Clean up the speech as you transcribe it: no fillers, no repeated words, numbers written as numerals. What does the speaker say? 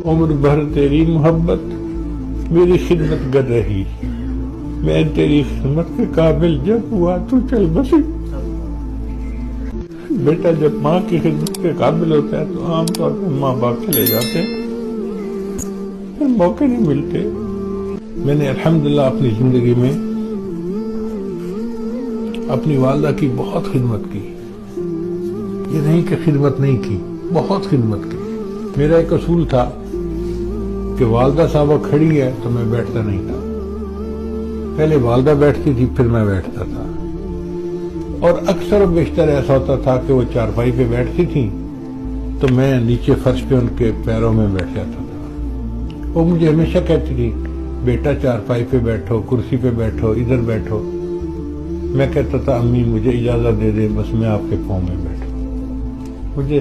عمر بھر تیری محبت میری خدمت کر رہی، میں تیری خدمت کے قابل جب ہوا تو چل بسی۔ بیٹا جب ماں کی خدمت کے قابل ہوتا ہے تو عام طور پر ماں باپ چلے جاتے ہیں، پھر موقع نہیں ملتے۔ میں نے الحمدللہ اپنی زندگی میں اپنی والدہ کی بہت خدمت کی، یہ نہیں کہ خدمت نہیں کی، بہت خدمت کی۔ میرا ایک اصول تھا کہ والدہ صاحبہ کھڑی ہے تو میں بیٹھتا نہیں تھا، پہلے والدہ بیٹھتی تھی پھر میں بیٹھتا تھا، اور اکثر و بیشتر ایسا ہوتا تھا کہ وہ چارپائی پہ بیٹھتی تھیں تو میں نیچے فرش پہ ان کے پیروں میں بیٹھ جاتا تھا۔ وہ مجھے ہمیشہ کہتی تھی بیٹا چارپائی پہ بیٹھو، کرسی پہ بیٹھو، ادھر بیٹھو۔ میں کہتا تھا امی مجھے اجازت دے دے، بس میں آپ کے پاؤں میں بیٹھوں۔ مجھے